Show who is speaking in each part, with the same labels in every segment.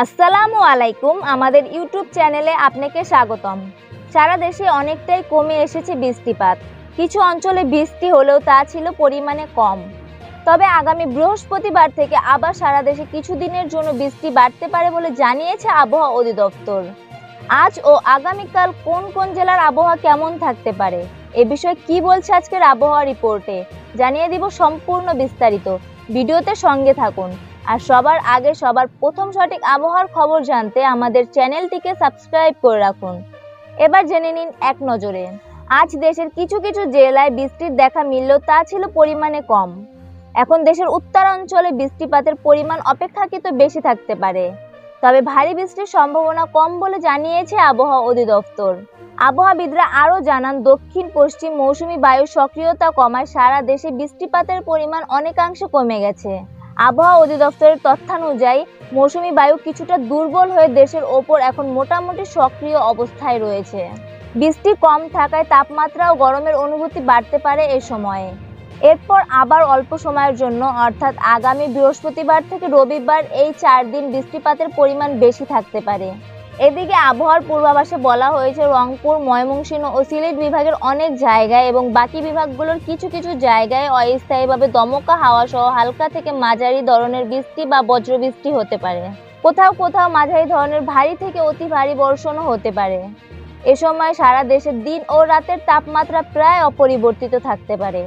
Speaker 1: আসসালামু আলাইকুম। আমাদের ইউটিউব চ্যানেলে আপনাকে স্বাগতম। সারা দেশে অনেকটাই কমে এসেছে বৃষ্টিপাত। কিছু অঞ্চলে বৃষ্টি হলেও তা ছিল পরিমাণে কম। তবে আগামী বৃহস্পতিবার থেকে আবার সারা দেশে কিছুদিনের জন্য বৃষ্টি বাড়তে পারে বলে জানিয়েছে আবহাওয়া অধিদপ্তর। আজ ও আগামীকাল কোন কোন জেলার আবহাওয়া কেমন থাকতে পারে এ বিষয়ে কি বলছে আজকের আবহাওয়া রিপোর্টে জানিয়ে দিব সম্পূর্ণ বিস্তারিত। ভিডিওতে সঙ্গে থাকুন। আর সবার আগে সবার প্রথম সঠিক আবহাওয়ার খবর জানতে আমাদের চ্যানেলটিকে সাবস্ক্রাইব করে রাখুন। এবার জেনে নিন এক নজরে। আজ দেশের কিছু কিছু জেলায় বৃষ্টির দেখা মিললেও তা ছিল পরিমাণে কম। এখন দেশের উত্তরাঞ্চলে বৃষ্টিপাতের পরিমাণ অপেক্ষাকৃত বেশি থাকতে পারে, তবে ভারী বৃষ্টির সম্ভাবনা কম বলে জানিয়েছে আবহাওয়া অধিদপ্তর। আবহাওয়াবিদরা আরও জানান, দক্ষিণ পশ্চিম মৌসুমী বায়ুর সক্রিয়তা কমায় সারা দেশে বৃষ্টিপাতের পরিমাণ অনেকাংশে কমে গেছে। আবহাওয়া অধিদপ্তরের তথ্যানুযায়ী মৌসুমী বায়ু কিছুটা দুর্বল হয়ে দেশের ওপর এখন মোটামুটি সক্রিয় অবস্থায় রয়েছে। বৃষ্টি কম থাকায় তাপমাত্রা ও গরমের অনুভূতি বাড়তে পারে এ সময়ে। এরপর আবার অল্প সময়ের জন্য অর্থাৎ আগামী বৃহস্পতিবার থেকে রবিবার এই 4 দিন বৃষ্টিপাতের পরিমাণ বেশি থাকতে পারে। এদিকে আবহাওয়ার পূর্বাভাসে বলা হয়েছে, রংপুর, ময়মনসিংহ ও সিলেট বিভাগের অনেক জায়গায় এবং বাকি বিভাগগুলোর কিছু কিছু জায়গায় অস্থায়ীভাবে দমকা হাওয়া সহ হালকা থেকে মাঝারি ধরনের বৃষ্টি বা বজ্রবৃষ্টি হতে পারে। কোথাও কোথাও মাঝারি ধরনের ভারী থেকে অতি ভারী বর্ষণও হতে পারে। এ সময় সারা দেশের দিন ও রাতের তাপমাত্রা প্রায় অপরিবর্তিত থাকতে পারে।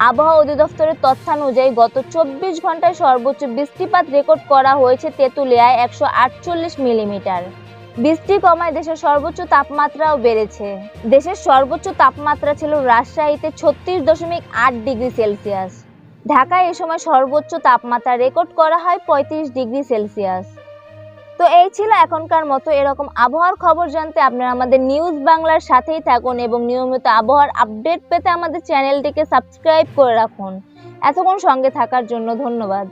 Speaker 1: আবহাওয়া অধিদপ্তরের তথ্যানুযায়ী গত 24 ঘন্টায় সর্বোচ্চ বৃষ্টিপাত রেকর্ড করা হয়েছে তেঁতুলিয়ায় 148 মিলিমিটার। বৃষ্টি কমায় দেশের সর্বোচ্চ তাপমাত্রাও বেড়েছে। দেশের সর্বোচ্চ তাপমাত্রা ছিল রাজশাহীতে 36.8 ডিগ্রি সেলসিয়াস। ঢাকায় এ সময় সর্বোচ্চ তাপমাত্রা রেকর্ড করা হয় 35 ডিগ্রি সেলসিয়াস। তো এই ছিল এখনকার মতো। এরকম আবহাওয়ার খবর জানতে আপনারা আমাদের নিউজ বাংলার সাথেই থাকুন এবং নিয়মিত আবহাওয়ার আপডেট পেতে আমাদের চ্যানেলটিকে সাবস্ক্রাইব করে রাখুন। এতক্ষণ সঙ্গে থাকার জন্য ধন্যবাদ।